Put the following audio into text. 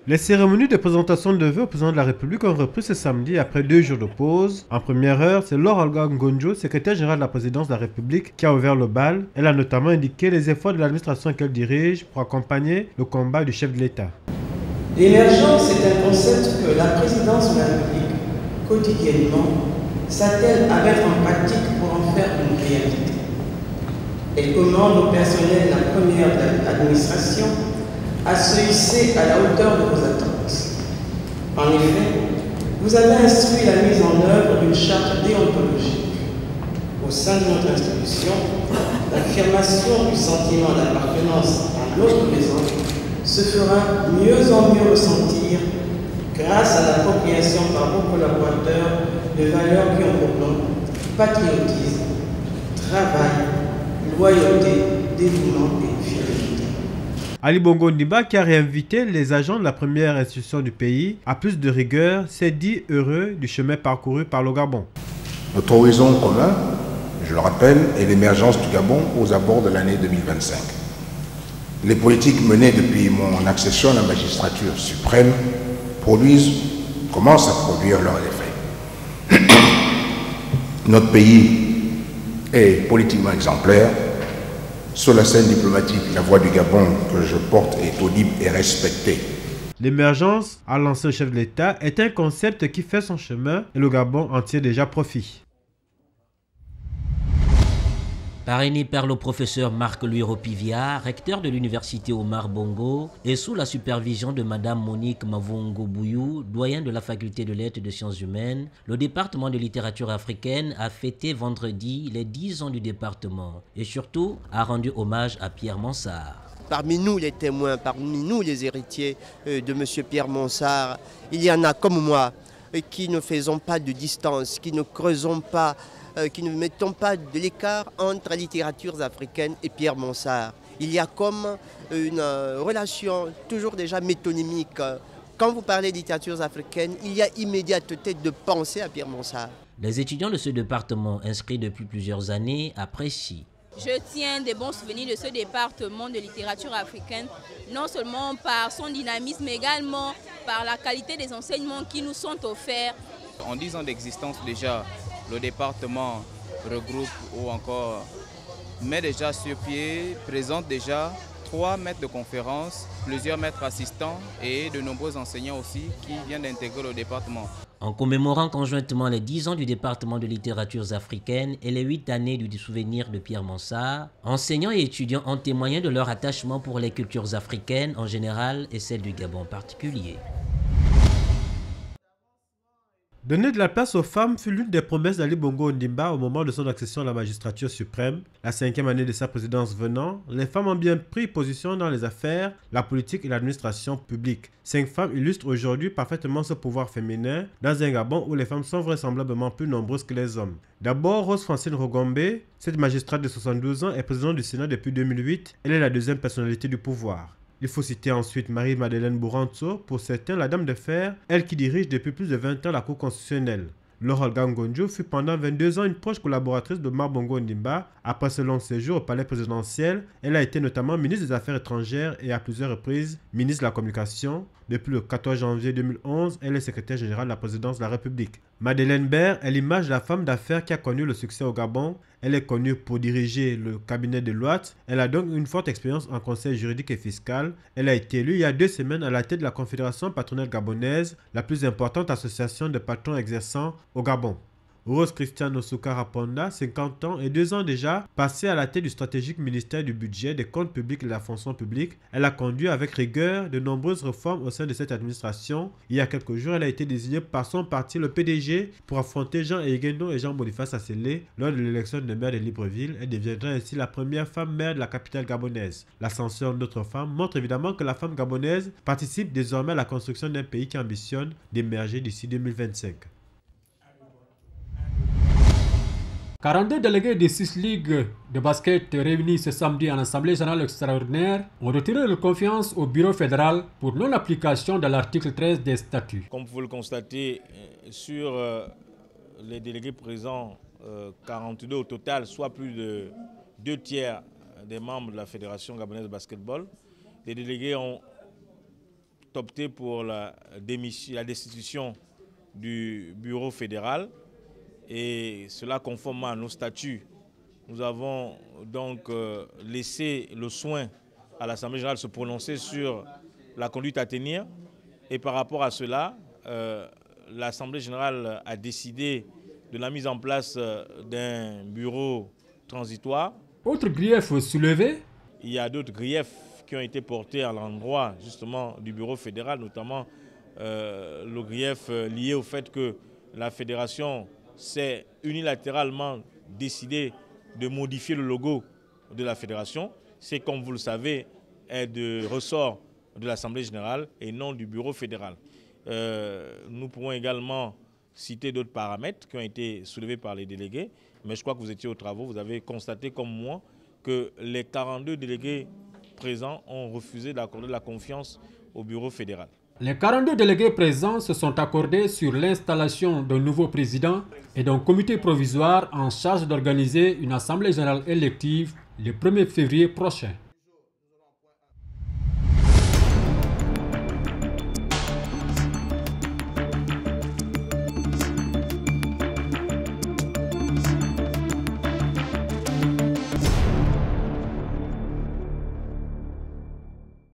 Les cérémonies de présentation de vœux au président de la République ont repris ce samedi après 2 jours de pause. En première heure, c'est Laure Olga Ngonjo, secrétaire générale de la présidence de la République, qui a ouvert le bal. Elle a notamment indiqué les efforts de l'administration qu'elle dirige pour accompagner le combat du chef de l'État. L'émergence est un concept que la présidence de la République, quotidiennement, s'attelle à mettre en pratique pour en faire une réalité. Elle commande au personnel de la première administration à se hisser à la hauteur de vos attentes. En effet, vous avez instruit la mise en œuvre d'une charte déontologique. Au sein de notre institution, l'affirmation du sentiment d'appartenance à notre maison se fera mieux en mieux ressentir grâce à l'appropriation par vos collaborateurs de valeurs qui ont pour nom patriotisme, travail, loyauté, dévouement et fidélité. Ali Bongo Ondimba, qui a réinvité les agents de la première institution du pays à plus de rigueur, s'est dit heureux du chemin parcouru par le Gabon. Notre horizon commun, je le rappelle, est l'émergence du Gabon aux abords de l'année 2025. Les politiques menées depuis mon accession à la magistrature suprême commencent à produire leurs effets. Notre pays est politiquement exemplaire. Sur la scène diplomatique, la voix du Gabon que je porte est audible et respectée. L'émergence, a lancé le chef de l'État, est un concept qui fait son chemin et le Gabon en tire déjà profit. Parrainé par le professeur Marc-Louis Ropivia, recteur de l'université Omar Bongo, et sous la supervision de Madame Monique Mavongo Bouyou, doyen de la faculté de lettres et de sciences humaines, le département de littérature africaine a fêté vendredi les 10 ans du département et surtout a rendu hommage à Pierre Mansart. Parmi nous les témoins, parmi nous les héritiers de M. Pierre Mansart, il y en a comme moi qui ne faisons pas de distance, qui ne creusons pas, qui ne mettons pas de l'écart entre les littératures africaines et Pierre Mansart. Il y a comme une relation toujours déjà métonymique. Quand vous parlez de littératures africaines, il y a immédiateté de penser à Pierre Mansart. Les étudiants de ce département inscrits depuis plusieurs années apprécient. Je tiens des bons souvenirs de ce département de littérature africaine, non seulement par son dynamisme, mais également par la qualité des enseignements qui nous sont offerts. En 10 ans d'existence déjà, le département regroupe ou encore met déjà sur pied, présente déjà 3 maîtres de conférence, plusieurs maîtres assistants et de nombreux enseignants aussi qui viennent d'intégrer le département. En commémorant conjointement les 10 ans du département de littératures africaines et les 8 années du souvenir de Pierre Mansart, enseignants et étudiants ont témoigné de leur attachement pour les cultures africaines en général et celle du Gabon en particulier. Donner de la place aux femmes fut l'une des promesses d'Ali Bongo Ondimba au moment de son accession à la magistrature suprême. La 5e année de sa présidence venant, les femmes ont bien pris position dans les affaires, la politique et l'administration publique. 5 femmes illustrent aujourd'hui parfaitement ce pouvoir féminin dans un Gabon où les femmes sont vraisemblablement plus nombreuses que les hommes. D'abord, Rose Francine Rogombe, cette magistrate de 72 ans est présidente du Sénat depuis 2008. Elle est la 2e personnalité du pouvoir. Il faut citer ensuite Marie-Madeleine Bouranto, pour certains la dame de fer, elle qui dirige depuis plus de 20 ans la Cour constitutionnelle. Laure Olga Ngonjo fut pendant 22 ans une proche collaboratrice de Omar Bongo Ondimba. Après ce long séjour au palais présidentiel, elle a été notamment ministre des Affaires étrangères et à plusieurs reprises ministre de la Communication. Depuis le 14 janvier 2011, elle est secrétaire générale de la présidence de la République. Madeleine Baird est l'image de la femme d'affaires qui a connu le succès au Gabon. Elle est connue pour diriger le cabinet de Deloitte. Elle a donc une forte expérience en conseil juridique et fiscal. Elle a été élue il y a 2 semaines à la tête de la Confédération patronale gabonaise, la plus importante association de patrons exerçant au Gabon. Rose Christiane Osukara Ponda, 50 ans et 2 ans déjà, passée à la tête du stratégique ministère du budget, des comptes publics et de la fonction publique. Elle a conduit avec rigueur de nombreuses réformes au sein de cette administration. Il y a quelques jours, elle a été désignée par son parti, le PDG, pour affronter Jean Eyguendo et Jean-Boniface Assélé lors de l'élection de maire de Libreville. Elle deviendra ainsi la première femme maire de la capitale gabonaise. L'ascension d'autres femmes montre évidemment que la femme gabonaise participe désormais à la construction d'un pays qui ambitionne d'émerger d'ici 2025. 42 délégués des 6 ligues de basket réunis ce samedi en Assemblée générale extraordinaire ont retiré leur confiance au bureau fédéral pour non-application de l'article 13 des statuts. Comme vous le constatez, sur les délégués présents, 42 au total, soit plus de 2 tiers des membres de la Fédération gabonaise de basketball, les délégués ont opté pour la destitution du bureau fédéral et cela conformément à nos statuts. Nous avons donc laissé le soin à l'Assemblée générale de se prononcer sur la conduite à tenir et par rapport à cela, l'Assemblée générale a décidé de la mise en place d'un bureau transitoire. Autre grief soulevé? Il y a d'autres griefs qui ont été portés à l'endroit justement du bureau fédéral, notamment le grief lié au fait que la fédération s'est unilatéralement décidé de modifier le logo de la fédération. C'est, comme vous le savez, est de ressort de l'Assemblée générale et non du bureau fédéral. Nous pourrons également citer d'autres paramètres qui ont été soulevés par les délégués, mais je crois que vous étiez aux travaux, vous avez constaté comme moi que les 42 délégués présents ont refusé d'accorder la confiance au bureau fédéral. Les 42 délégués présents se sont accordés sur l'installation d'un nouveau président et d'un comité provisoire en charge d'organiser une assemblée générale élective le 1er février prochain.